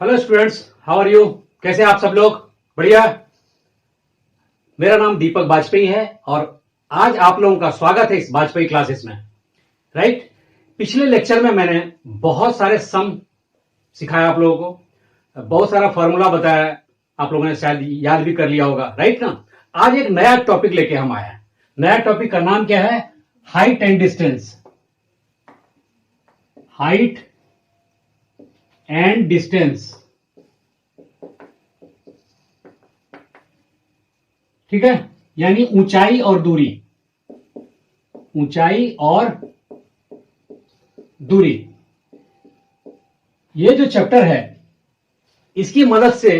Hello students, how are you? कैसे आप सब लोग? बढ़िया। मेरा नाम दीपक वाजपेयी है और आज आप लोगों का स्वागत है इस वाजपेयी क्लासेस में। राइट। पिछले लेक्चर में मैंने बहुत सारे सम सिखाया आप लोगों को, बहुत सारा फॉर्मूला बताया, आप लोगों ने शायद याद भी कर लिया होगा। राइट ना। आज एक नया टॉपिक लेके हम आए हैं। नया टॉपिक का नाम क्या है? Height and distance. Height and distance. ठीक है, यानी ऊंचाई और दूरी। ऊंचाई और दूरी, ये जो चैप्टर है इसकी मदद से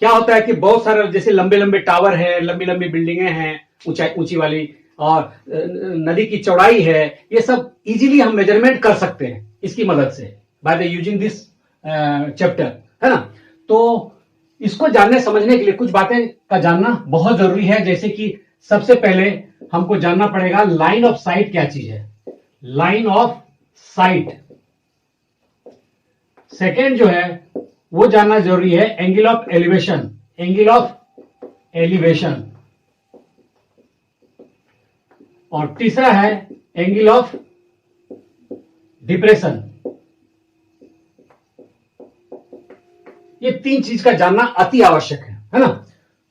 क्या होता है कि बहुत सारे जैसे लंबे लंबे टावर है, लंबी लंबी बिल्डिंगें हैं, ऊंची वाली, और नदी की चौड़ाई है, ये सब इजीली हम मेजरमेंट कर सकते हैं इसकी मदद से, by the using this chapter, है ना। तो इसको जानने समझने के लिए कुछ बातें का जानना बहुत जरूरी है। जैसे कि सबसे पहले हमको जानना पड़ेगा लाइन ऑफ साइट क्या चीज है। Line of site. सेकेंड जो है वो जानना जरूरी है angle of elevation. Angle of elevation. और तीसरा है एंगल ऑफ डिप्रेशन। ये तीन चीज का जानना अति आवश्यक है ना।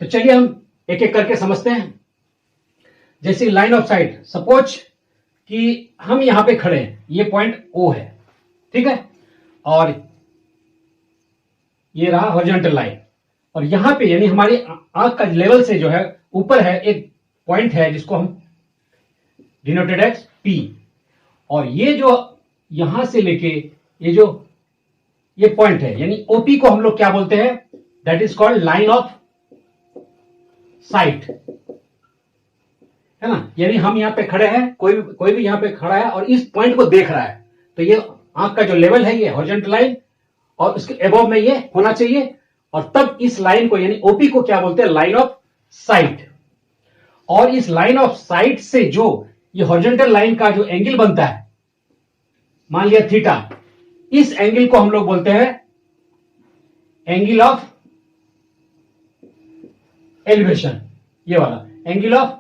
तो चलिए हम एक एक करके समझते हैं। जैसे लाइन ऑफ साइट, सपोज कि हम यहां पे खड़े हैं, ये पॉइंट ओ है, ठीक है, और ये रहा हॉरिजॉन्टल लाइन, और यहां पे यानी हमारी आंख का लेवल से जो है ऊपर है एक पॉइंट है जिसको हम डिनोटेड एज पी, और ये जो यहां से लेके ये पॉइंट है यानी ओपी को हम लोग क्या बोलते हैं? That is called line of site, है ना। यानी हम यहां पे खड़े हैं, कोई भी यहां पे खड़ा है और इस पॉइंट को देख रहा है, तो ये आंख का जो लेवल है ये हॉरिजॉन्टल लाइन, और उसके एबव में ये होना चाहिए, और तब इस लाइन को यानी ओपी को क्या बोलते हैं? Line of site. और इस लाइन ऑफ साइट से जो ये हॉरिजॉन्टल लाइन का जो एंगल बनता है, मान लिया थीटा, इस एंगल को हम लोग बोलते हैं एंगल ऑफ एलिवेशन। ये वाला एंगल ऑफ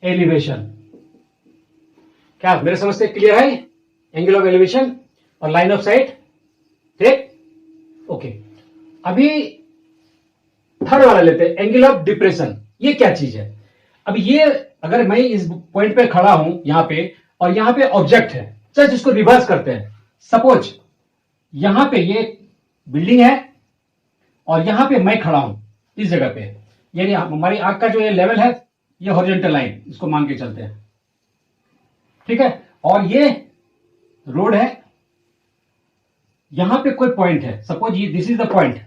एलिवेशन। क्या मेरे समझ से क्लियर है? एंगल ऑफ एलिवेशन और लाइन ऑफ साइट, ठीक, ओके। अभी थर्ड वाला लेते हैं, एंगल ऑफ डिप्रेशन। ये क्या चीज है? अब ये अगर मैं इस पॉइंट पे खड़ा हूं यहां पे, और यहां पे ऑब्जेक्ट है, चल इसको रिवर्स करते हैं। सपोज यहां पे ये बिल्डिंग है और यहां पे मैं खड़ा हूं इस जगह पे, यानी हमारी आंख का जो ये लेवल है ये हॉरिजॉन्टल लाइन, इसको मान के चलते हैं, ठीक है, और ये रोड है, यहां पे कोई पॉइंट है, सपोज ये this is the point,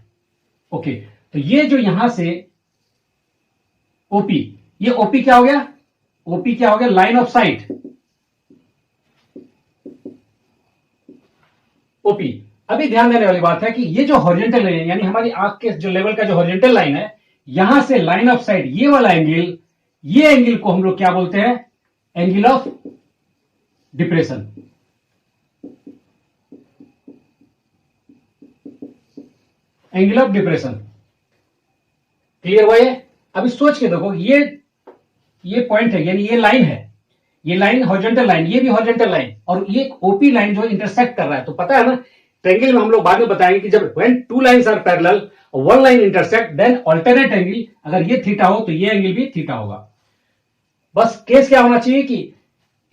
okay. तो ये जो यहां से ओपी, ये ओपी क्या हो गया? ओपी क्या हो गया? Line of site, OP. अभी ध्यान देने वाली बात है कि ये जो हॉरिजॉन्टल लाइन है यानी हमारी आंख के जो लेवल का जो हॉरिजॉन्टल लाइन है, यहां से लाइन ऑफ साइट ये वाला एंगल, ये एंगल को हम लोग क्या बोलते हैं? Angle of depression. Angle of depression, clear हुआ ये? अभी सोच के देखो, ये पॉइंट है यानी ये लाइन है, ये लाइन हॉरिजॉन्टल लाइन, ये भी हॉरिजॉन्टल लाइन, और ये ओपी लाइन जो इंटरसेक्ट कर रहा है। तो पता है ना, ट्रायंगल में हम लोग बाद में बताएंगे कि जब when two lines are parallel, one line intersect, then alternate angle, अगर ये थीटा हो तो ये एंगल भी थीटा होगा। बस केस क्या होना चाहिए कि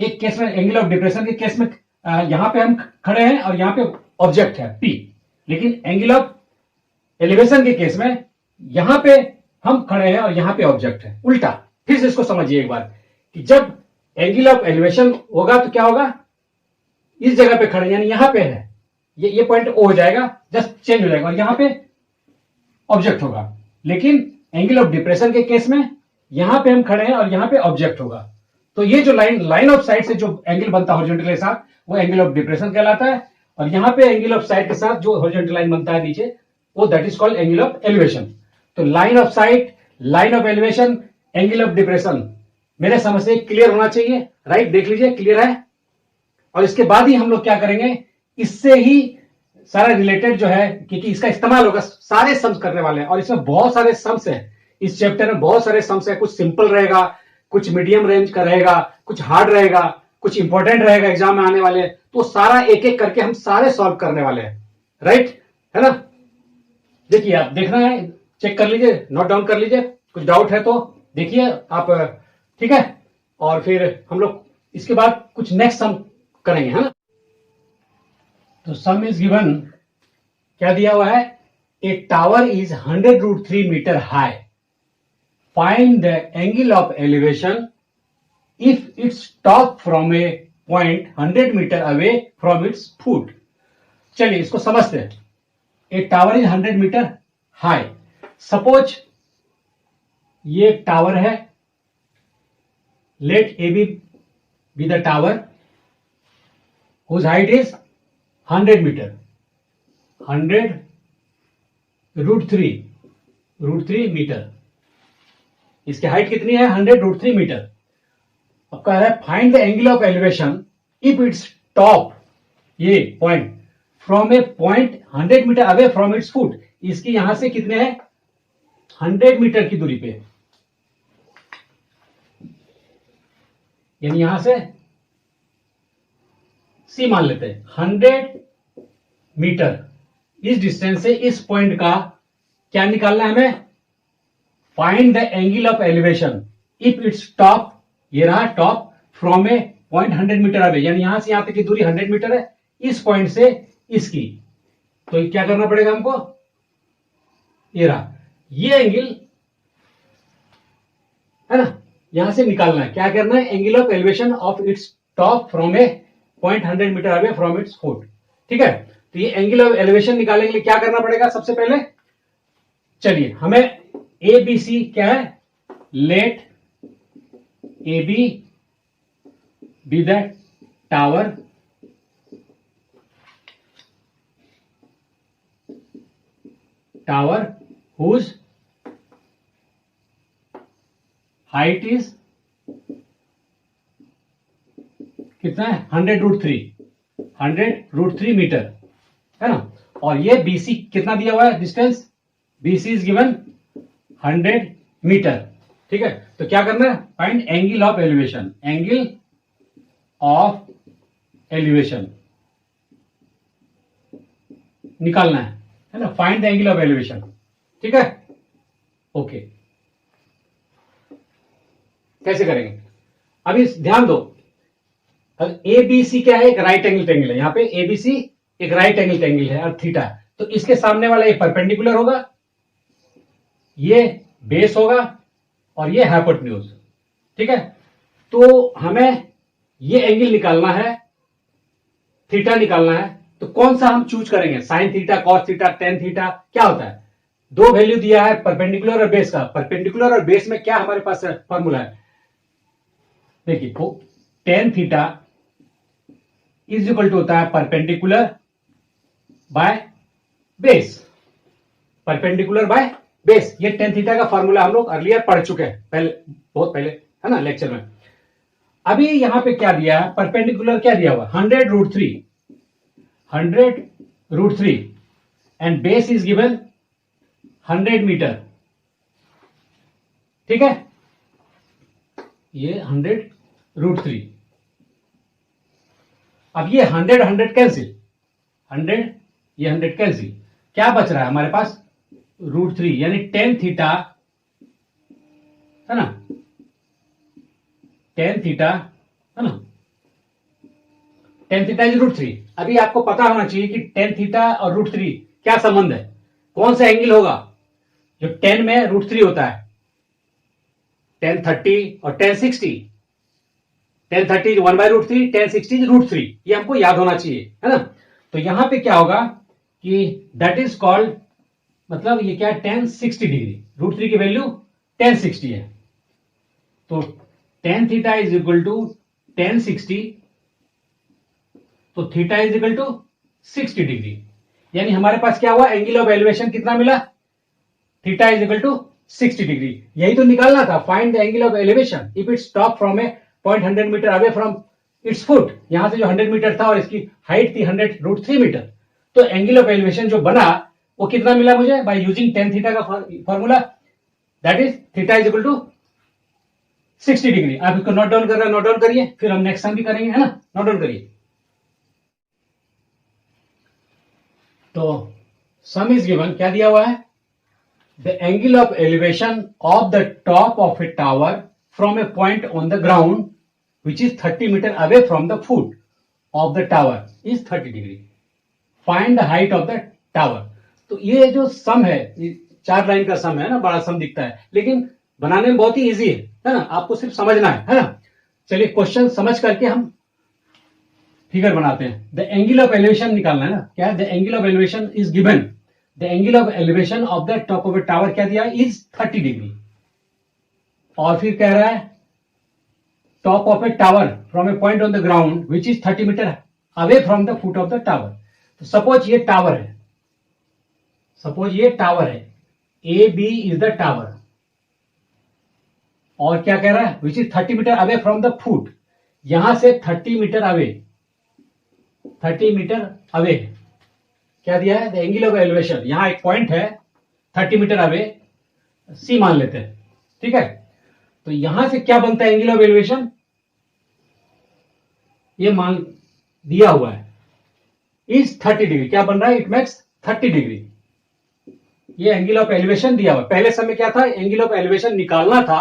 एक केस में एंगल ऑफ डिप्रेशन के केस में यहां पे हम खड़े हैं और यहां पे ऑब्जेक्ट है पी, लेकिन एंगल ऑफ एलिवेशन के केस में यहां पे हम खड़े हैं और यहां पे ऑब्जेक्ट है। उल्टा, फिर से इसको समझिए एक बार कि जब एंगल ऑफ एलिवेशन होगा तो क्या होगा? इस जगह पे खड़े यानी यहां पे है, ये पॉइंट ओ हो जाएगा, जस्ट चेंज हो जाएगा, और यहां पे ऑब्जेक्ट होगा। लेकिन एंगल ऑफ डिप्रेशन के केस में यहां पे हम खड़े हैं और यहां पे ऑब्जेक्ट होगा। तो ये जो लाइन ऑफ साइट से जो एंगल बनता है हॉरिजॉन्टल के साथ, वो एंगल ऑफ डिप्रेशन कहलाता है, और यहां पे एंगल ऑफ साइट के साथ जो हॉरिजॉन्टल लाइन बनता है नीचे, वो that is called angle of elevation. तो line of sight, line of elevation, angle of depression, मेरे समझ से क्लियर होना चाहिए। राइट, देख लीजिए क्लियर है। और इसके बाद ही हम लोग क्या करेंगे, इससे ही सारा रिलेटेड जो है, क्योंकि इसका इस्तेमाल होगा, सारे सम्स करने वाले हैं और इसमें बहुत सारे सम्स हैं। इस चैप्टर में बहुत सारे सम्स है, कुछ सिंपल रहेगा, कुछ मीडियम रेंज का रहेगा, कुछ हार्ड रहेगा, कुछ इंपॉर्टेंट रहेगा एग्जाम में आने वाले। तो सारा एक एक करके हम सारे सॉल्व करने वाले हैं, राइट, है ना। देखिए, आप देखना है, चेक कर लीजिए, नोट डाउन कर लीजिए, कुछ डाउट है तो देखिए आप, ठीक है। और फिर हम लोग इसके बाद कुछ नेक्स्ट सम करेंगे, है ना। तो सम इज गिवन, क्या दिया हुआ है, a tower is 100√3 metre high, find the angle of elevation if its top from a point 100 metre away from its foot. चलिए इसको समझते हैं। A tower is 100 metre high, suppose ये टावर है, let A B the tower whose height is 100 metre, 100√3 metre. इसकी height कितनी है, 100√3 metre. अब कह रहा है find the angle of elevation if its top, ये point, from a point 100 metre away from its foot. इसकी यहां से कितने हैं, 100 मीटर की दूरी पे, यानी यहां से सी मान लेते हैं, 100 मीटर इस डिस्टेंस से इस पॉइंट का क्या निकालना है हमें, find the angle of elevation if its top, ये रहा top, from a point 100 metre away, यानी यहां से यहां तक की दूरी 100 मीटर है, इस पॉइंट से इसकी। तो क्या करना पड़ेगा हमको, ये रहा, ये एंगल है ना, यहां से निकालना है। क्या करना है, angle of elevation of its top from a point 100 metre away from its foot, ठीक है। तो ये एंगल ऑफ एलिवेशन निकालने के लिए क्या करना पड़ेगा सबसे पहले, चलिए हमें ए बी सी क्या है, let A B the tower whose height is कितना है, 100√3 मीटर, है ना। और ये BC कितना दिया हुआ है distance, BC is given 100 metre, ठीक है। तो क्या करना है, find angle of elevation, angle of elevation निकालना है ना, find the angle of elevation, ठीक है। ओके, कैसे करेंगे, अभी ध्यान दो, ABC क्या है, एक राइट एंगल ट्रायंगल है, यहां पे ABC एक राइट एंगल ट्रायंगल है और थीटा, तो इसके सामने वाला एक परपेंडिकुलर होगा, ये बेस होगा और ये हाइपोटेन्यूज, ठीक है। तो हमें ये एंगल निकालना है, थीटा निकालना है, तो कौन सा हम चूज करेंगे, sign theta, cos theta, tan theta, क्या होता है, दो वैल्यू दिया है परपेंडिकुलर और बेस का। परपेंडिकुलर और बेस में क्या हमारे पास फॉर्मूला है, देखिए tan theta is equal to होता है perpendicular by base, perpendicular by base, ये टेन थीटा का फॉर्मूला हम लोग अर्लियर पढ़ चुके हैं, पहले, बहुत पहले, है ना, लेक्चर में। अभी यहां पे क्या दिया है, परपेंडिकुलर क्या दिया हुआ, 100√3 and base is given 100 metre, ठीक है। ये 100√3, अब ये 100 कैंसिल, 100 ये 100 कैंसिल, क्या बच रहा है हमारे पास, √3, यानी टेन थीटा, है ना, टेन थीटा, है ना, टेन थीटा इज √3। अभी आपको पता होना चाहिए कि टेन थीटा और √3 क्या संबंध है, कौन सा एंगल होगा, जो 10 में √3 होता है, 1030 और 1060, 1030 इज 1/√3, 1060 इज √3, ये हमको याद होना चाहिए, है ना। तो यहां पे क्या होगा कि दैट इज कॉल्ड, मतलब ये क्या है, 1060 डिग्री, √3 की वैल्यू 1060 है, तो tan theta is equal to 1060, तो theta is equal to 60 degree, यानी हमारे पास क्या हुआ, एंगल ऑफ एलिवेशन कितना मिला, theta is equal to 60 degree. यही तो निकालना था, find the angle of elevation if its top from a point 100 metre away from its foot, यहां से जो 100 मीटर था और इसकी हाइट थी 100√3 मीटर, तो एंगल ऑफ एलिवेशन जो बना वो कितना मिला मुझे बाय यूजिंग टेन थीटा का formula, that is theta is equal to 60 degree. आप इसको नोट डाउन कर रहे हैं, नोट डाउन करिए, फिर हम नेक्स्ट सम भी करेंगे, है ना, नोट डाउन करिए। तो सम इज गिवन, क्या दिया हुआ है, the angle of elevation of the top of a tower from a point on the ground which is 30 metre away from the foot of the tower is 30 degree. Find the height of the tower. तो ये जो सम है, ये 4 line का सम है ना, बड़ा सम दिखता है, लेकिन बनाने में बहुत ही इजी है ना, आपको सिर्फ समझना है ना। चलिए क्वेश्चन समझ करके हम फिगर बनाते हैं। द एंगल ऑफ एलिवेशन निकालना है ना, क्या है, the angle of elevation is given, the angle of elevation of the top of a tower क्या दिया, इज 30 डिग्री। और फिर कह रहा है top of a tower from a point on the ground which is 30 metre away from the foot of the tower. तो suppose ये tower है, सपोज ये टावर है, A B is the tower, और क्या कह रहा है, which is 30 metre away from the foot, यहां से 30 मीटर अवे, 30 मीटर अवे क्या दिया है, द एंगल ऑफ एलिवेशन, यहां एक पॉइंट है 30 मीटर अवे, सी मान लेते हैं, ठीक है। तो यहां से क्या बनता है एंगल ऑफ एलिवेशन, ये मान दिया हुआ है, इज 30 डिग्री, क्या बन रहा है, इट मेक्स 30 डिग्री। ये एंगल ऑफ एलिवेशन दिया हुआ है। पहले समय क्या था, एंगल ऑफ एलिवेशन निकालना था,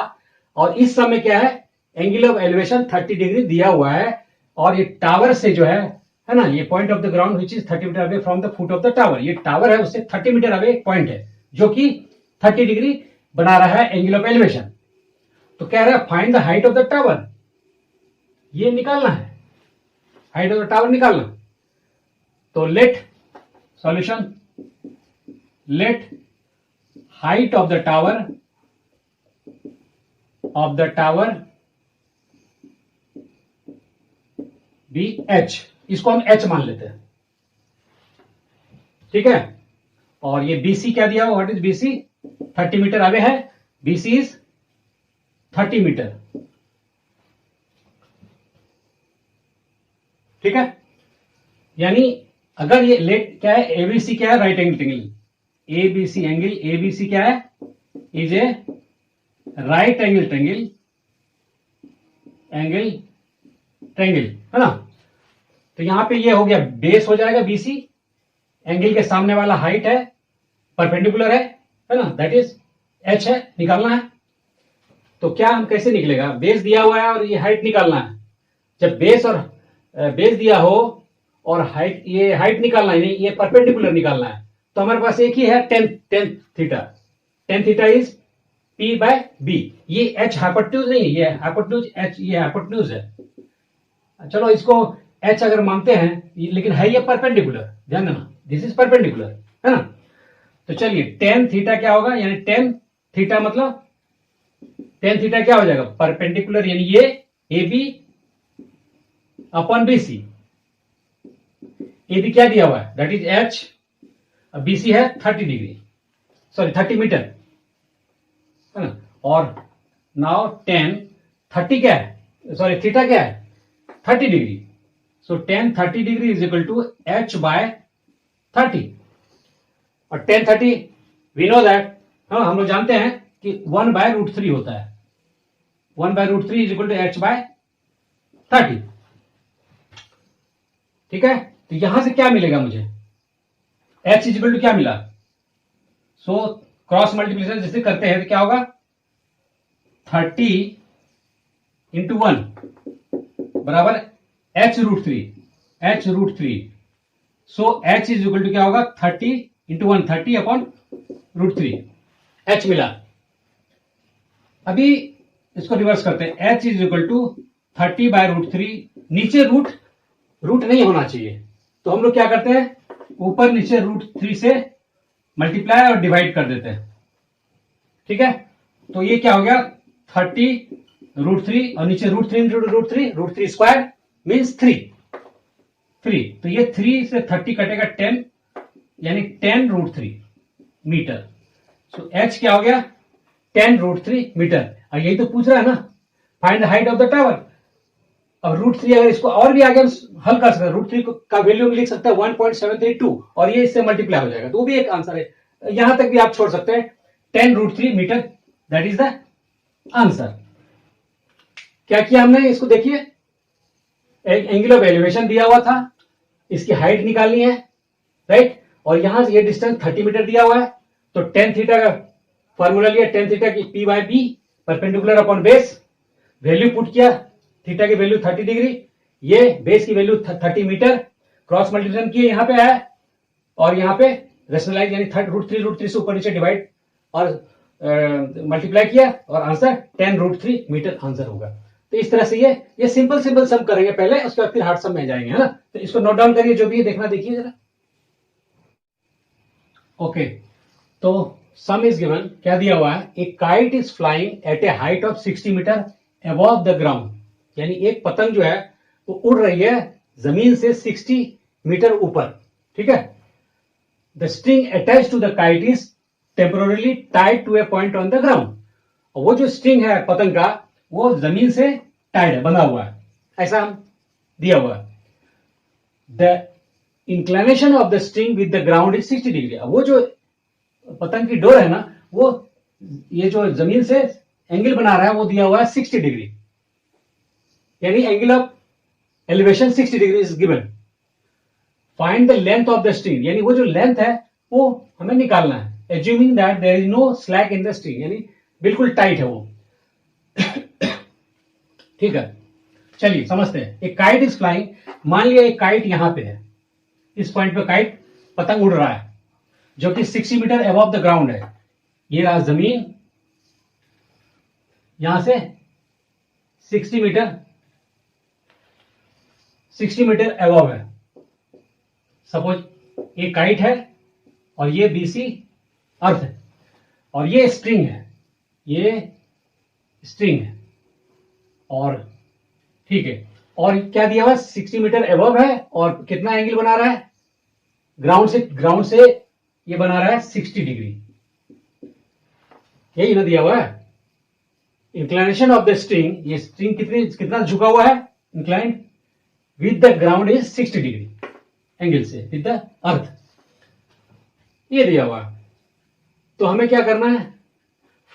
और इस समय क्या है, एंगल ऑफ एलिवेशन 30 डिग्री दिया हुआ है, और ये टावर से जो है ना, ये point of the ground which is 30 metre away from the foot of the tower, ये टावर है, उससे 30 मीटर अवे एक पॉइंट है जो कि 30 डिग्री बना रहा है एंगल ऑफ एलिवेशन। तो कह रहा है find the height of the tower, ये निकालना है, हाइट ऑफ द टावर निकालना। तो let solution, let height of the tower be h, इसको हम h मान लेते हैं, ठीक है। और ये BC क्या दिया हुआ, what is BC, 30 metre away है, BC इज 30 मीटर, ठीक है। यानी अगर ये लेट क्या है, ABC क्या है, right angle triangle, ABC angle, ABC क्या है, is a right angle triangle, angle triangle, है ना। तो यहां पे ये हो गया, बेस हो जाएगा BC, एंगल के सामने वाला हाइट है, परपेंडिकुलर है ना, दैट इज h है, निकालना है। तो क्या हम कैसे निकलेगा, बेस दिया हुआ है और ये हाइट निकालना है। जब बेस और बेस दिया हो और हाइट, ये हाइट निकालना है, नहीं ये परपेंडिकुलर निकालना है, तो हमारे पास एक ही है tan theta, tan theta is P by B। ये h हाइपोटेन्यूज नहीं है, ये हाइपोटेन्यूज h, ये हाइपोटेन्यूज है। चलो इसको h अगर मानते हैं, लेकिन है ये परपेंडिकुलर, ध्यान देना, दिस इज परपेंडिकुलर, है ना। तो चलिए टेन थीटा क्या होगा, यानी टेन थीटा मतलब टेन थीटा क्या हो जाएगा, परपेंडिकुलर, यानी ये AB अपॉन BC। AB क्या दिया हुआ है, दैट इज h, BC है 30 डिग्री, सॉरी 30 मीटर, है ना। और नाउ टेन 30 क्या है, सॉरी थीटा क्या है, 30 degree. So tan 30 degree is equal to h by 30, और टेन 30 वी नो दैट, हम लोग जानते हैं कि 1 बाय रूट 3 होता है, 1 by root 3 is equal to h by 30, ठीक है। तो यहां से क्या मिलेगा मुझे, h इज इक्वल टू क्या मिला, सो क्रॉस मल्टीप्लिकेशन जैसे करते हैं तो क्या होगा, 30 इंटू 1 बराबर h root 3, so h is equal to क्या होगा, 30 इंटू 1, 30 अपॉन रूट 3, h मिला। अभी इसको रिवर्स करते हैं, h is equal to 30 by root 3, नीचे रूट नहीं होना चाहिए, तो हम लोग क्या करते हैं, ऊपर नीचे रूट 3 से मल्टीप्लाई और डिवाइड कर देते हैं, ठीक है। तो ये क्या हो गया, 30 रूट 3 और नीचे रूट 3 रूट 3 स्क्वायर मीन्स 3, तो ये 3 से 30 कटेगा 10, यानी 10 रूट 3 मीटर। सो h क्या हो गया, 10 रूट 3 मीटर। और यही तो पूछ रहा है ना, find the height of the tower. अब √3 अगर इसको और भी आगे हम हल कर सकते हैं, √3 का वैल्यू लिख सकते हैं 1.732 और ये इससे मल्टीप्लाई हो जाएगा, तो वो भी एक आंसर है। यहां तक भी आप छोड़ सकते हैं, 10√3 metre, that is the answer. क्या किया हमने, इसको देखिए, एक एंगल ऑफ एलिवेशन दिया हुआ था, इसकी हाइट निकालनी है, राइट, और यहां से ये डिस्टेंस 30 मीटर दिया हुआ है, तो टेन थीटा का फॉर्मूला लिया, टेन थीटा की P/B perpendicular upon base, value put किया, थीटा की वैल्यू 30 डिग्री, ये बेस की वैल्यू 30 मीटर, क्रॉस मल्टीप्लिकेशन किए, यहां पे आया, और यहां पे रेशनलाइज यानी √3 से ऊपर नीचे डिवाइड और मल्टीप्लाई किया, और आंसर 10√3 मीटर आंसर होगा। तो इस तरह से ये सिंपल सिंपल सम करेंगे पहले, उसके बाद फिर हार्ड सम में जाएंगे, है ना। तो इसको नोट डाउन करिए, जो भी है देखना, देखिए जरा। ओके, तो सम इज गिवन, क्या दिया हुआ है, a kite is flying at a height of 60 metre above the ground, यानी एक पतंग जो है वो उड़ रही है जमीन से 60 मीटर ऊपर, ठीक है। The string attach to the kite is temporarily tied to a point on the ground, वो जो स्ट्रिंग है पतंग का वो जमीन से टाइड है, बंधा हुआ है, ऐसा हम दिया हुआ है। The inclination of the string with the ground is 60 degree, वो जो पतंग की डोर है ना, वो ये जो जमीन से एंगल बना रहा है वो दिया हुआ है 60 डिग्री, यानी angle of elevation 60 degree is given. Find the length of the string, यानी वो जो लेंथ है वो हमें निकालना है, assuming that there is no slack in the string, यानी बिल्कुल टाइट है वो। ठीक है, चलिए समझते हैं। एक काइट इज फ्लाइंग, मान लिया एक काइट यहां पे है, इस पॉइंट पे काइट पतंग उड़ रहा है जो कि 60 मीटर अबव द ग्राउंड है, ये रहा जमीन, यहां से 60 मीटर अबव है। सपोज ये काइट है और ये BC अर्थ है, और ये स्ट्रिंग है, ये स्ट्रिंग है, और ठीक है, और क्या दिया हुआ, 60 मीटर अबव है, और कितना एंगल बना रहा है, ग्राउंड से ये बना रहा है 60 डिग्री, यही ना दिया हुआ है। इंक्लाइनेशन ऑफ द स्ट्रिंग, ये स्ट्रिंग कितना झुका हुआ है, inclined, with the ground is 60 degree angle से, विद द अर्थ, ये दिया हुआ है। तो हमें क्या करना है,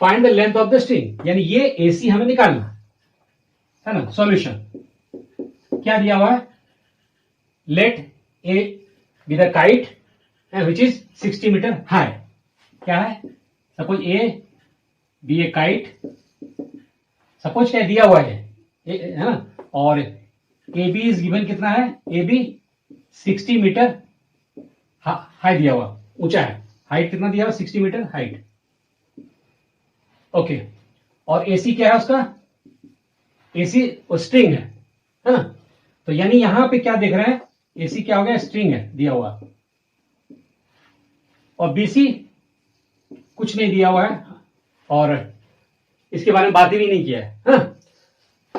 find the length of the string, यानी ये AC हमें निकालना है ना। सॉल्यूशन क्या दिया हुआ है, let A be the kite which is 60 metre high, क्या है, suppose A be a kite, suppose क्या दिया हुआ है ना, और AB इज गिवन कितना है, AB 60 मीटर हाई दिया हुआ, ऊंचा है, हाइट कितना दिया हुआ, 60 मीटर हाइट, ओके। और AC क्या है उसका, AC स्ट्रिंग है ना, तो यानी यहां पे क्या देख रहे हैं, AC क्या हो गया, स्ट्रिंग है दिया हुआ, और BC कुछ नहीं दिया हुआ है, और इसके बारे में बात भी नहीं किया है, हाँ?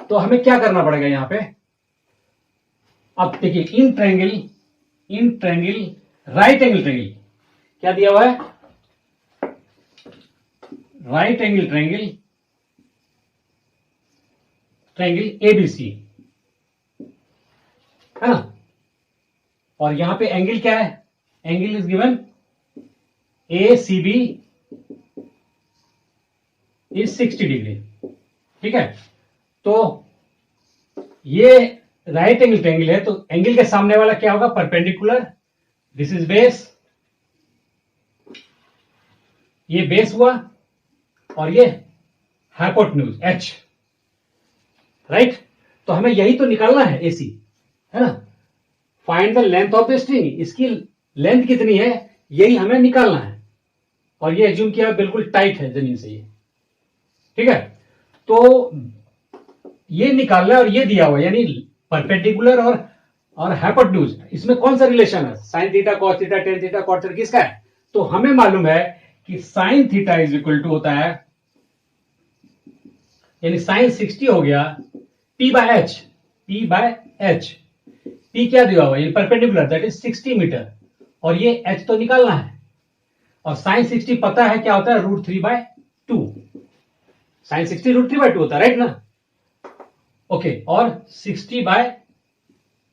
तो हमें क्या करना पड़ेगा यहां पे, अब देखिए, in triangle right angle triangle क्या दिया हुआ है, राइट एंगल ट्रायंगल ABC है ना, और यहां पे एंगल क्या है, angle is given ACB is 60 degree, ठीक है। तो ये राइट एंगल ट्रायंगल है, तो एंगल के सामने वाला क्या होगा, परपेंडिकुलर, दिस इज बेस, ये बेस हुआ, और ये हाइपोटेन्यूज H, राइट। तो हमें यही तो निकालना है AC, है ना। Find the length of the string, इसकी लेंथ कितनी है यही हमें निकालना है, और ये एज्यूम किया बिल्कुल टाइट है जमीन से ये, ठीक है। तो ये निकालना है, और ये दिया हुआ यानी परपेंडिकुलर और हाइपोटेन्यूज, इसमें कौन सा रिलेशन है, sine theta cos theta tan theta cot theta किसका है, तो हमें मालूम है कि sine theta is equal to होता है, यानी साइन 60 हो गया P/H, P क्या दिया हुआ, ये परपेंडिकुलर, दैट इज 60 मीटर, और ये H तो निकालना है, और साइन 60 पता है क्या होता है, √3/2, साइन 60 √3/2 होता है, राइट ना। ओके, और 60 बाय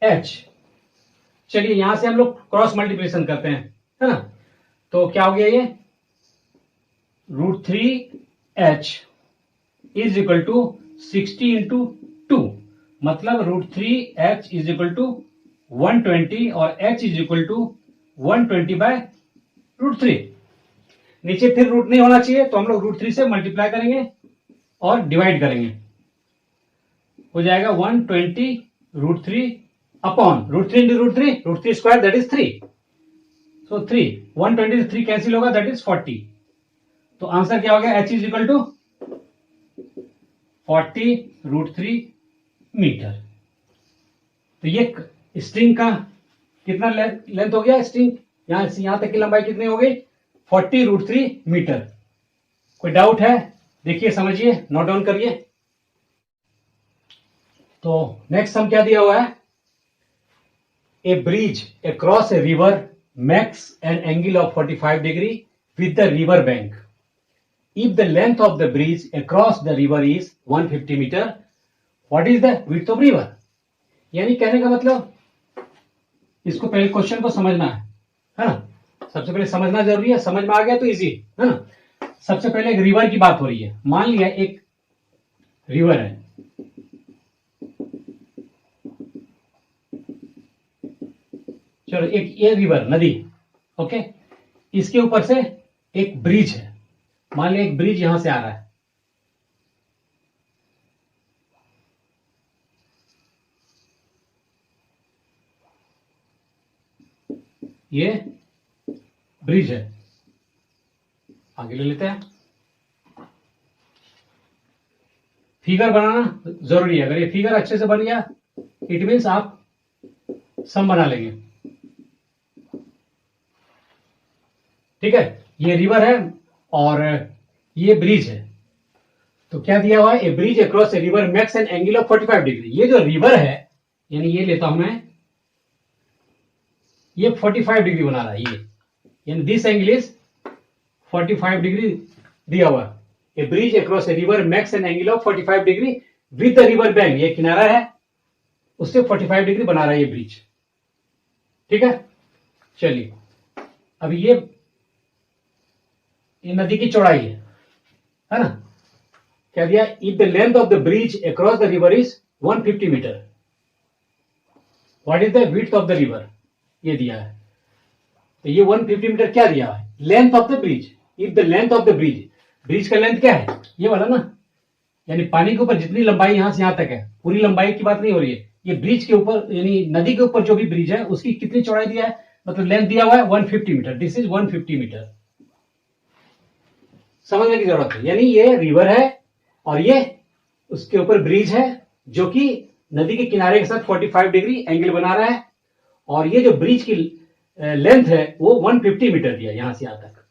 h। चलिए यहां से हम लोग क्रॉस मल्टीप्लिकेशन करते हैं, है ना। तो क्या हो गया ये, √3h is equal to 60 into 2, मतलब √3h इज इक्वल टू 120 और h is equal to 120 by √3। नीचे फिर रूट नहीं होना चाहिए, तो हम लोग √3 से मल्टीप्लाई करेंगे और डिवाइड करेंगे, हो जाएगा 120 √3 upon √3 into √3 square that is 3। सो 3 120 से 3 कैंसिल होगा, दैट इज 40। तो आंसर क्या हो गया, h is equal to 40 √3 metre. तो ये स्ट्रिंग का कितना लेंथ हो गया, स्ट्रिंग यहां तक की लंबाई कितनी हो गई, 40 √3 मीटर। कोई डाउट है, देखिए समझिए, नोट डाउन करिए। तो नेक्स्ट सम क्या दिया हुआ है, a bridge across a river makes an angle of 45 degree with the river bank if the length of the bridge across the river is 150 meter, what is the width of river। यानी कहने का मतलब, इसको पहले question को समझना है ना, सबसे पहले समझना जरूरी है, समझ में आ गया तो इजी है ना। सबसे पहले एक रिवर की बात हो रही है, मान लिया एक रिवर है, चलो एक ये रिवर नदी, ओके, इसके ऊपर से एक ब्रिज है, मान लिया एक ब्रिज यहां से आ रहा है, ये ब्रिज है, आगे ले लेते हैं। फिगर बनाना जरूरी है, अगर ये फिगर अच्छे से बन गया इट मीन्स आप सम बना लेंगे, ठीक है। ये रिवर है और ये ब्रिज है, तो क्या दिया हुआ है, a bridge across a river makes an angle of 45 degree. ये जो रिवर है, यानी ये लेता हूं मैं, ये 45 डिग्री बना रहा है, ये यानी दिस एंगल इज 45 डिग्री दिया हुआ। A bridge across a river makes an angle of 45 degree with the river bank, ये किनारा है उससे 45 डिग्री बना रहा है ये ब्रिज, ठीक है। चलिए अब ये नदी की चौड़ाई है ना, क्या दिया, if the length of the bridge across the river is 150 metre, what is the width of the river, ये दिया है। तो ये 150 मीटर क्या दिया है, length of the bridge, if the length of the bridge, bridge का लेंथ क्या है, ये वाला ना, यानी पानी के ऊपर जितनी लंबाई यहां से यहां तक है, पूरी लंबाई की बात नहीं हो रही है, ये ब्रिज के ऊपर यानी नदी के ऊपर जो भी ब्रिज है उसकी कितनी चौड़ाई दिया है, मतलब लेंथ दिया हुआ है 150 मीटर, दिस इज 150 मीटर। समझने की जरूरत है, यानी ये रिवर है और ये उसके ऊपर ब्रिज है जो कि नदी के किनारे के साथ 45 डिग्री एंगल बना रहा है, और ये जो ब्रिज की लेंथ है वो 150 मीटर दिया यहां से यहां तक।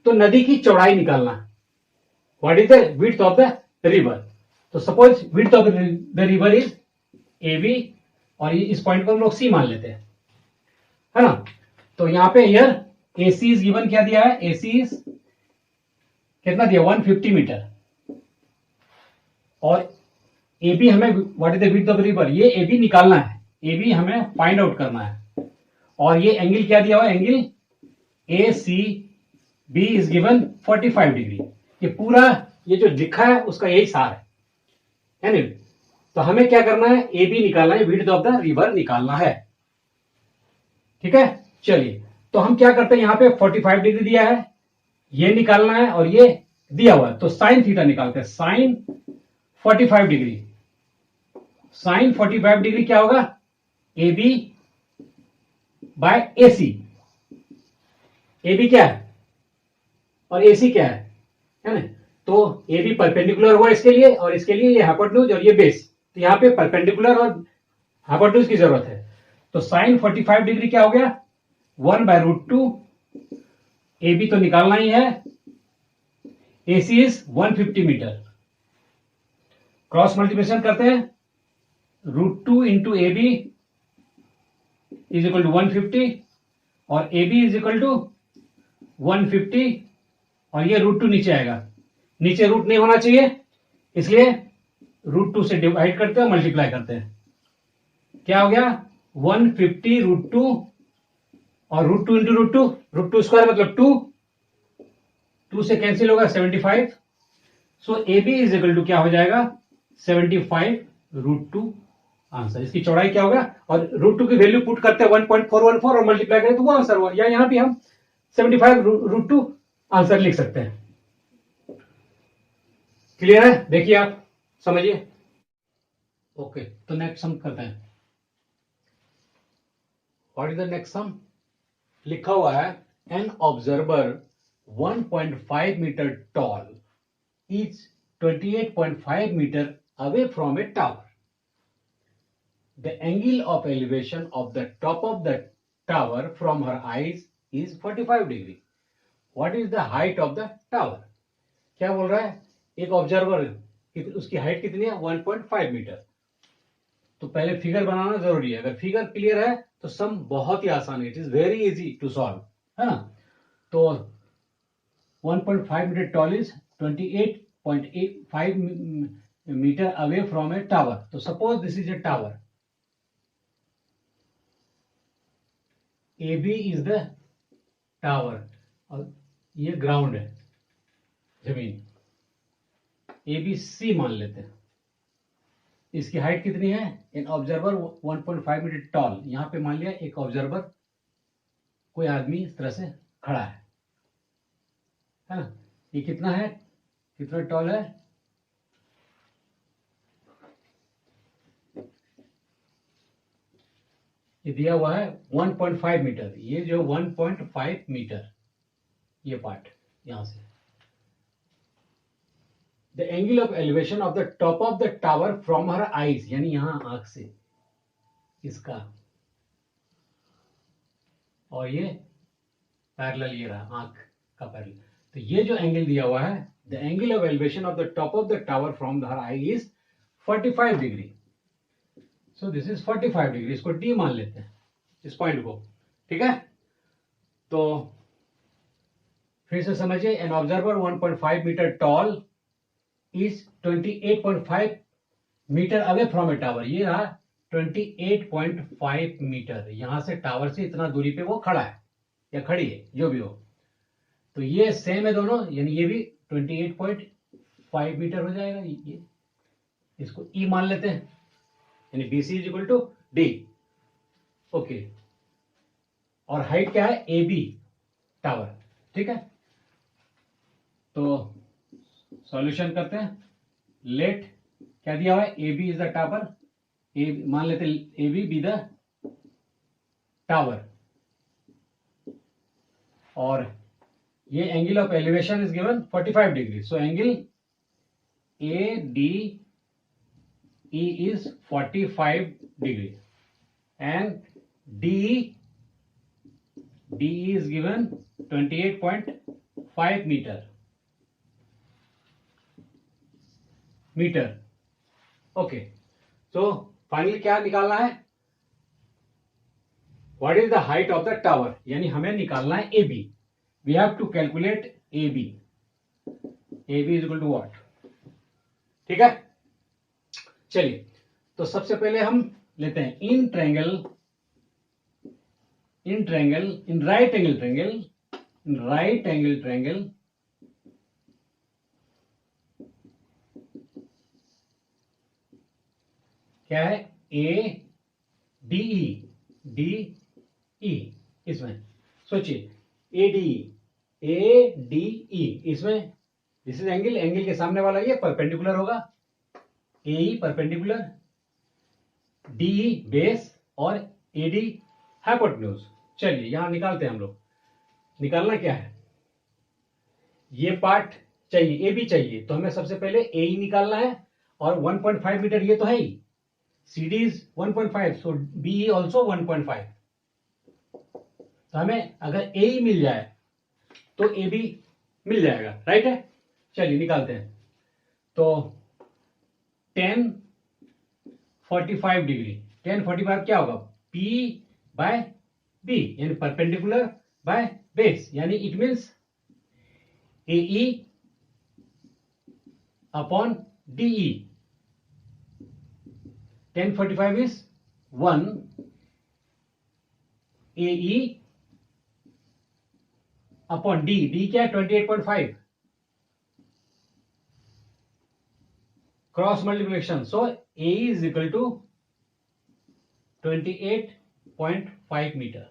तो नदी की चौड़ाई निकालना, what is the width of the river. तो suppose width of the river is AB, और इस पॉइंट को हम लोग C मान लेते हैं, है ना। तो यहां पे हियर AC इज गिवन, क्या दिया है, AC इज कितना दिया, 150 मीटर, और AB हमें what is the width of river, ये AB निकालना है, AB हमें फाइंड आउट करना है, और ये एंगल क्या दिया हुआ है, angle ACB is given 45 degree. ये पूरा ये जो लिखा है उसका यही सार है नहीं। तो हमें क्या करना है, AB निकालना है, विड्थ ऑफ द रिवर निकालना है, ठीक है। चलिए तो हम क्या करते हैं, यहां पे 45 डिग्री दिया है, ये निकालना है और ये दिया हुआ है, तो साइन थीटा निकालते हैं, साइन 45 डिग्री, साइन 45 डिग्री क्या होगा, AB बाय AC। AB क्या है और AC क्या है ना। तो AB परपेंडिकुलर हुआ इसके लिए, और इसके लिए ये हाइपोटेन्यूज और ये बेस, तो यहां पे परपेंडिकुलर और हाइपोटेन्यूज की जरूरत है। तो साइन 45 डिग्री क्या हो गया, 1/√2, AB तो निकालना ही है, AC is 150 metre, cross multiplication करते हैं, √2 into AB is equal to 150, और AB इज इक्वल टू 150, और ये √2 नीचे आएगा, नीचे रूट नहीं होना चाहिए, इसलिए √2 से डिवाइड करते हैं, मल्टीप्लाई करते हैं, क्या हो गया 150 √2 और √2 इंटू √2, √2 स्क्वायर मतलब 2 से कैंसिल होगा 75। So A B is equal to क्या हो जाएगा 75 √2 आंसर। इसकी चौड़ाई क्या होगा, और √2 की वैल्यू पुट करते हैं 1.414 और मल्टीप्लाई करें तो वो आंसर हुआ, या यहां भी हम 75 √2 आंसर लिख सकते हैं। क्लियर है, देखिए आप समझिए। ओके, तो नेक्स्ट सम करते हैं। What is the next sum? लिखा हुआ है an observer 1.5 metre tall is 28.5 meter away from a tower. The angle of elevation of the top of the tower from her eyes is 45 degree. What is the height of the tower? क्या बोल रहा है, एक observer उसकी height कितनी है 1.5 metre. तो पहले फिगर बनाना जरूरी है, अगर फिगर क्लियर है तो सम बहुत ही आसान है, it is very easy to solve, है ना। तो 1.5 metre tall is 28.85 metre away from a tower. तो suppose this is a tower, A B is the tower और ये ग्राउंड है, जमीन, ए बी सी मान लेते हैं। इसकी हाइट कितनी है, एन ऑब्जर्वर 1.5 मीटर टॉल, यहां पे मान लिया एक ऑब्जर्वर, कोई आदमी इस तरह से खड़ा है ना। ये कितना है, कितना टॉल है, ये दिया हुआ है 1.5 मीटर। ये जो 1.5 मीटर ये पार्ट यहां से, the angle of elevation of the top of the tower from her eyes, यानी यहां आंख से इसका, और ये पैरेलल ये रहा आंख का पैरेलल। तो ये जो एंगल दिया हुआ है, the angle of elevation of the top of the tower from her I is 45 degree. So this is 45 degree, इसको डी मान लेते हैं इस पॉइंट को, ठीक है। तो फिर से समझिए, an observer 1.5 metre tall is 28.5 metre away from a tower. ये रहा 28.5 मीटर, यहां से टावर से इतना दूरी पे वो खड़ा है या खड़ी है, जो भी हो। तो ये सेम है दोनों, यानी ये भी 28.5 मीटर हो जाएगा। ये इसको ई मान लेते हैं, यानी B C is equal to D. Okay, और हाइट क्या है, ए बी टावर, ठीक है। तो सॉल्यूशन करते हैं। लेट क्या दिया हुआ है, A B is the tower, A मान लेते ए बी द टावर, और ये angle of elevation is given 45 degree. So angle A D E is 45 degree and D is given 28.5 metre. Okay, so finally क्या निकालना है, what is the height of the tower, यानी हमें निकालना है A B. We have to calculate A B. A B is equal to what, ठीक है। चलिए, तो सबसे पहले हम लेते हैं इन राइट एंगल ट्रायंगल क्या है, ए डी ई, इसमें सोचिए ए डी ई, इसमें दिस इज एंगल के सामने वाला ये परपेंडिकुलर होगा, A E perpendicular, D E base और ए डी हाइपोटेन्यूज। चलिए यहां निकालते हैं हम लोग। निकालना क्या है, ये पार्ट चाहिए, ए बी चाहिए, तो हमें सबसे पहले ए ई निकालना है, और 1.5 मीटर ये तो है ही, C D is 1.5, so B E also 1.5। तो हमें अगर ए ई मिल जाए तो ए बी मिल जाएगा, राइट है। चलिए निकालते हैं। तो 1045 डिग्री, 1045 क्या होगा, पी बाय बी, यानी परपेंडिकुलर बाय बेस, यानी it means A E upon D E, 1045 is 1 AE upon D, D क्या है 28.5 cross multiplication, so A is equal to 28.5 metre.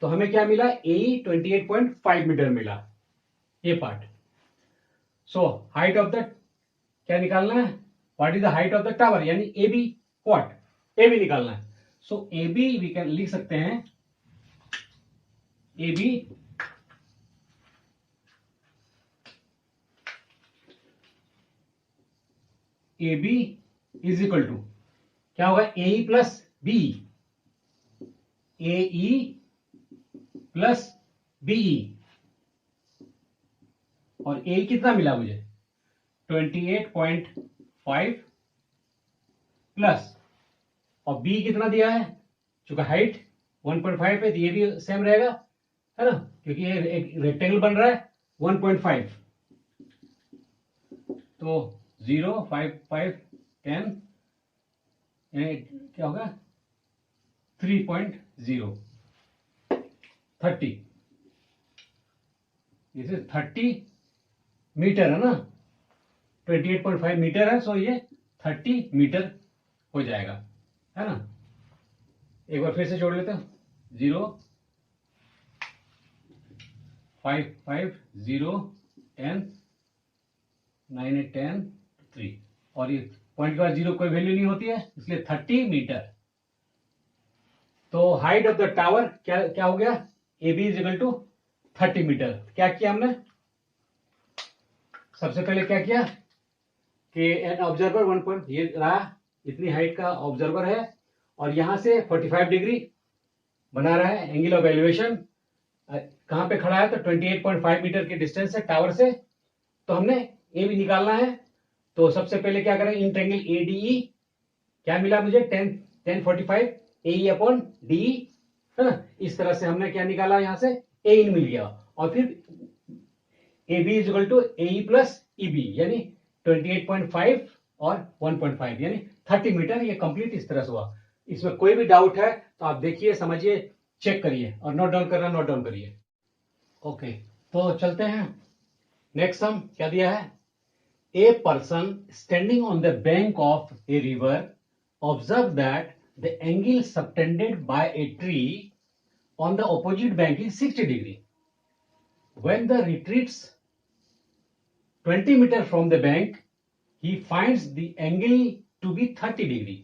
तो हमें क्या मिला, ए 28.5 मीटर मिला, ये part. So height of the क्या निकालना है, what is the height of the tower, यानी A B, what A B निकालना है। सो ए बी वी कैन लिख सकते हैं, A B A B is equal to क्या होगा, A E plus B, A E plus BE, और A कितना मिला मुझे 28.5 प्लस, और बी कितना दिया है, चूंकि हाइट 1.5 है तो ये भी सेम रहेगा, है ना, क्योंकि ये एक रेक्टेंगल बन रहा है 1.5, तो 0 5 5 10 क्या होगा 3.0 30, इसे 30 मीटर है ना, 28.5 मीटर है, सो ये 30 मीटर हो जाएगा, है ना। एक बार फिर से जोड़ लेते हैं, 0 5 5 0 10 9 8 10 3, और ये पॉइंट के बाद 0 कोई वैल्यू नहीं होती है, इसलिए 30 मीटर। तो हाइट ऑफ द टावर क्या क्या हो गया, A B is equal to 30 metre. क्या किया हमने, सबसे पहले क्या किया कि एन ऑब्जर्वर 1 पॉइंट, ये रहा इतनी हाइट का ऑब्जर्वर है, और यहां से 45 डिग्री बना रहा है एंगल ऑफ एलिवेशन, कहां पे खड़ा है तो 28.5 मीटर के डिस्टेंस है टावर से। तो हमने ए भी निकालना है, तो सबसे पहले क्या करें, इन ट्रायंगल ADE क्या मिला मुझे 1045 AE अपॉन DE, है ना, इस तरह से हमने क्या निकाला, यहां से ए इन मिल गया, और फिर AB is equal to AE plus EB, यानी 28.5 और 1.5 यानी 30 मीटर, ये कंप्लीट इस तरह से हुआ। इसमें कोई भी डाउट है तो आप देखिए, समझिए, चेक करिए, और नोट डाउन करना नोट डाउन करिए। ओके, तो चलते हैं नेक्स्ट सम, क्या दिया है, a person standing on the bank of a river observe that the angle subtended bye a tree on the opposite bank is 60 degree, when the retreats 20 meter from the bank, he finds the angle to be 30 degree.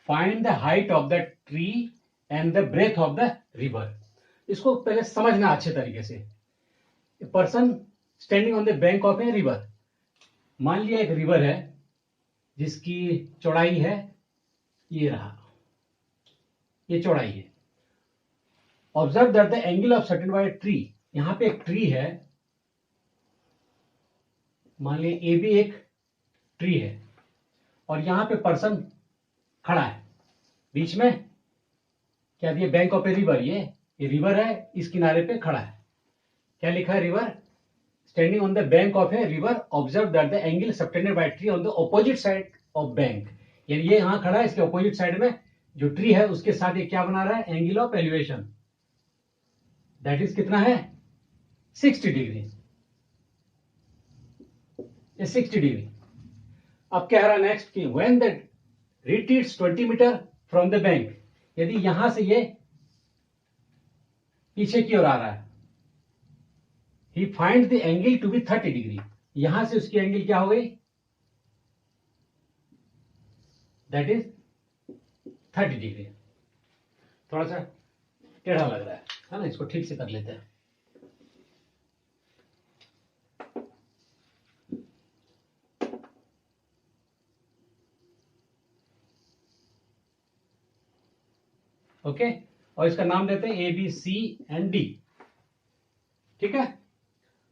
Find the height of the tree and the breadth of the river. इसको पहले समझना अच्छे तरीके से। A person standing on the bank of a river. मान लिया एक river है जिसकी चौड़ाई है, ये रहा, ये चौड़ाई है। Observe that the angle of certain by a tree. यहां पे एक ट्री है, मान लीजिए ए भी एक ट्री है, और यहां पे पर्सन खड़ा है, बीच में क्या दिया, बैंक ऑफ ए रिवर, ये रिवर है, इस किनारे पे खड़ा है। क्या लिखा है, river standing on the bank of a river observe that the angle subtended bye tree on the opposite side of bank, यानी ये यहां खड़ा है, इसके ऑपोजिट साइड में जो ट्री है उसके साथ ये क्या बना रहा है, angle of elevation, that is कितना है 60 डिग्री, ये 60 डिग्री। अब क्या रहा नेक्स्ट कि when the retreats 20 metre from the bank, यदि यहां से ये पीछे की ओर आ रहा है, he find the angle to be 30 degree, यहां से उसकी एंगल क्या हो गई, दैट इज 30 डिग्री। थोड़ा सा टेढ़ा लग रहा है ना, इसको ठीक से कर लेते हैं। ओके, और इसका नाम देते हैं ABCD, ठीक है।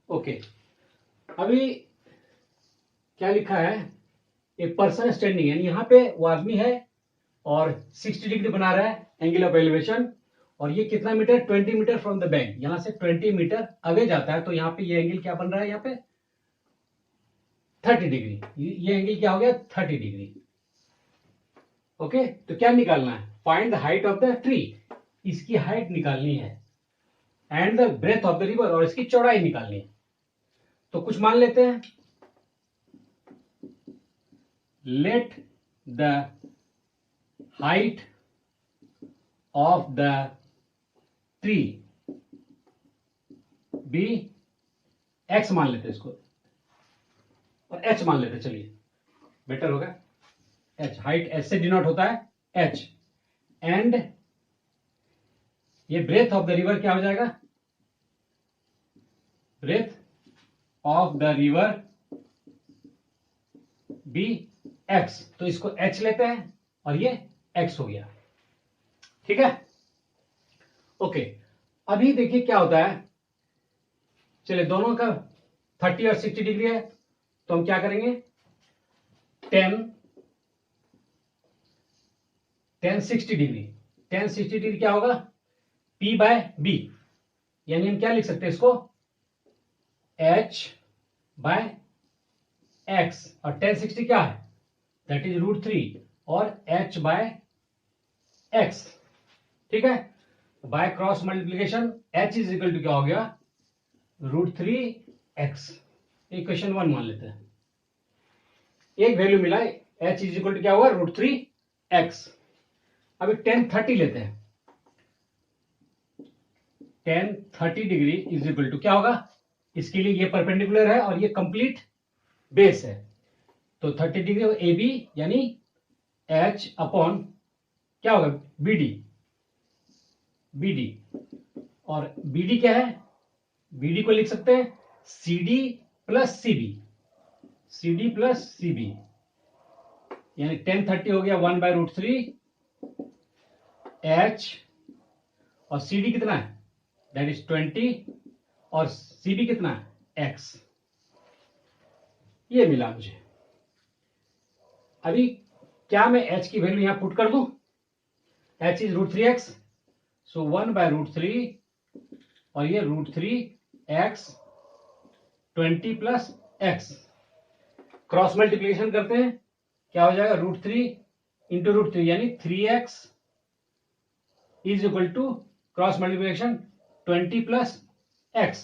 ओके, अभी क्या लिखा है, ए पर्सन स्टैंडिंग, यानी यहां पे वो आदमी है और 60 डिग्री बना रहा है एंगल ऑफ एलिवेशन, और ये कितना metre, 20 metre from the bank, यहां से 20 मीटर अवे जाता है, तो यहां पे ये एंगल क्या बन रहा है, यहां पे 30 डिग्री, ये एंगल क्या हो गया 30 डिग्री। ओके, तो क्या निकालना है? Find the height of the tree, इसकी हाइट निकालनी है, and the breadth of the river, और इसकी चौड़ाई निकालनी है। तो कुछ मान लेते हैं। Let the height of the tree be X मान लेते हैं इसको, और एच मान लेते हैं, चलिए बेटर होगा। एच, हाइट एच से डिनोट होता है एच, एंड ये ब्रेथ ऑफ द रिवर क्या हो जाएगा? Breadth of the river be X, तो इसको एच लेते हैं और ये एक्स हो गया। ठीक है, ओके। अभी देखिए क्या होता है, चलिए दोनों का 30 और 60 डिग्री है, तो हम क्या करेंगे? 10 60 डिग्री, 10 60 डिग्री क्या होगा? P बाय बी, यानी हम क्या लिख सकते हैं इसको? H बाय एक्स, और 10 60 क्या है? दैट इज √3, और H बाय एक्स। ठीक है, by cross multiplication H is equal to क्या हो गया? √3x। इक्वेशन 1 मान लेते हैं, एक वैल्यू मिला, H इज इक्वल टू क्या हुआ? √3x। अभी 10 30 लेते हैं, 10 30 डिग्री इज इक्वल टू क्या होगा? इसके लिए ये परपेंडिकुलर है और ये कंप्लीट बेस है, तो 30 डिग्री ए बी, यानी H अपॉन क्या होगा? BD, BD, और BD क्या है? BD को लिख सकते हैं CD plus CB, CD plus CB, यानी 10 30 हो गया 1 बाय √3 H, और CD कितना है? दैट इज 20, और CB कितना है? X। ये मिला मुझे। अभी क्या मैं H की वैल्यू यहां पुट कर दूं? H is √3x, so 1 bye √3, और ये √3x 20 plus x, cross multiplication करते हैं, क्या हो जाएगा? √3 इंटू √3, यानी 3x is equal to cross multiplication 20 plus x,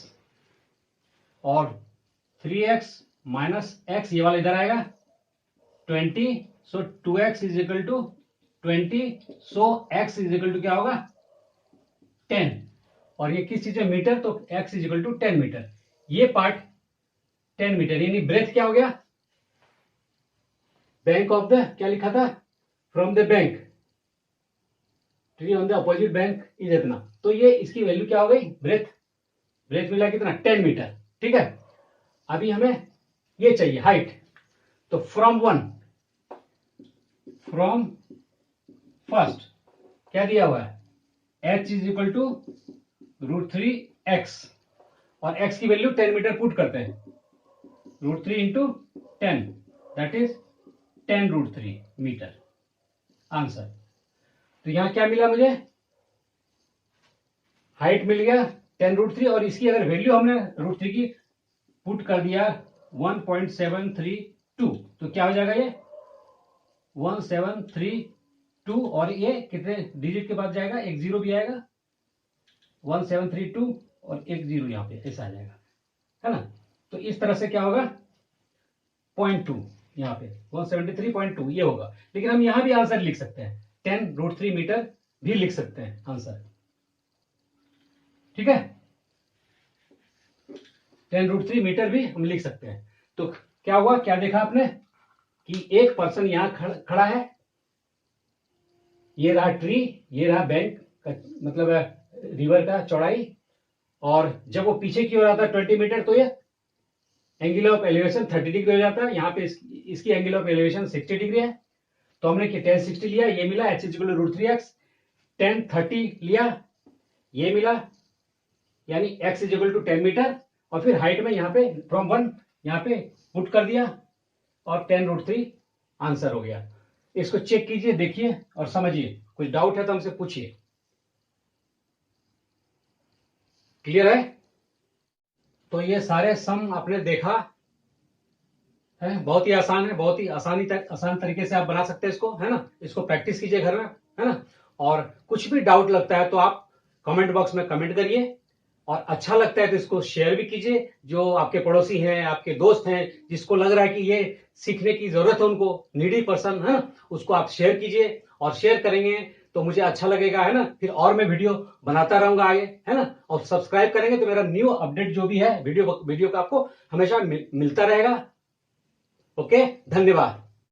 और 3x माइनस x, ये वाला इधर आएगा 20, so 2x is equal to 20, so x is equal to क्या होगा? 10, और ये किस चीज में? मीटर, तो x is equal to 10 metre. ये पार्ट 10 मीटर, यानी ब्रेथ क्या हो गया? बैंक ऑफ द, क्या लिखा था? From the bank, tree on the opposite bank is इतना, तो ये इसकी वैल्यू क्या हो गई? ब्रेथ, ब्रेथ मिला कितना? 10 मीटर। ठीक है, अभी हमें ये चाहिए हाइट, तो फ्रॉम फर्स्ट क्या दिया हुआ है? H is equal to √3x, और x की वैल्यू 10 मीटर पुट करते हैं, √3 into 10, that is 10 √3 metre, answer. तो यहां क्या मिला मुझे? हाइट मिल गया 10 √3, और इसकी अगर वैल्यू हमने √3 की पुट कर दिया 1.732, तो क्या हो जाएगा? ये 1732, और ये कितने डिजिट के बाद जाएगा? एक जीरो भी आएगा, 1732 और एक जीरो यहां पे ऐसा आ जाएगा, है ना? तो इस तरह से क्या होगा? 0.2, यहां पे 173.2 ये होगा, लेकिन हम यहां भी आंसर लिख सकते हैं, 10 √3 मीटर भी लिख सकते हैं आंसर। ठीक है, 10 √3 मीटर भी हम लिख सकते हैं। तो क्या हुआ, क्या देखा आपने कि एक पर्सन यहां खड़ा है, ये रहा ट्री, ये रहा बैंक का, मतलब रिवर का चौड़ाई, और जब वो पीछे की ओर आता है 20 मीटर, तो ये एंगल ऑफ एलिवेशन 30 डिग्री हो जाता है। यहाँ पे इसकी एंगल ऑफ एलिवेशन 60 डिग्री है, तो हमने 10 60 लिया, ये मिला H is equal to √3x, 10 30 लिया, ये मिला, यानी x is equal to 10 metre, और फिर हाइट में यहाँ पे फ्रॉम 1 यहाँ पे पुट कर दिया, और 10 √3 आंसर हो गया। इसको चेक कीजिए, देखिए और समझिए, कुछ डाउट है तो हमसे पूछिए। क्लियर है? तो ये सारे सम आपने देखा, है, बहुत ही आसान है, बहुत ही आसान तरीके से आप बना सकते हैं इसको, है ना। इसको प्रैक्टिस कीजिए घर में, है ना। और कुछ भी डाउट लगता है तो आप कमेंट बॉक्स में कमेंट करिए, और अच्छा लगता है तो इसको शेयर भी कीजिए। जो आपके पड़ोसी हैं, आपके दोस्त हैं, जिसको लग रहा है कि ये सीखने की जरूरत है, उनको, नीडी पर्सन है, उसको आप शेयर कीजिए। और शेयर करेंगे तो मुझे अच्छा लगेगा, है ना। फिर और मैं वीडियो बनाता रहूंगा आगे, है ना। और सब्सक्राइब करेंगे तो मेरा न्यू अपडेट जो भी है वीडियो का आपको हमेशा मिलता रहेगा। ओके, धन्यवाद।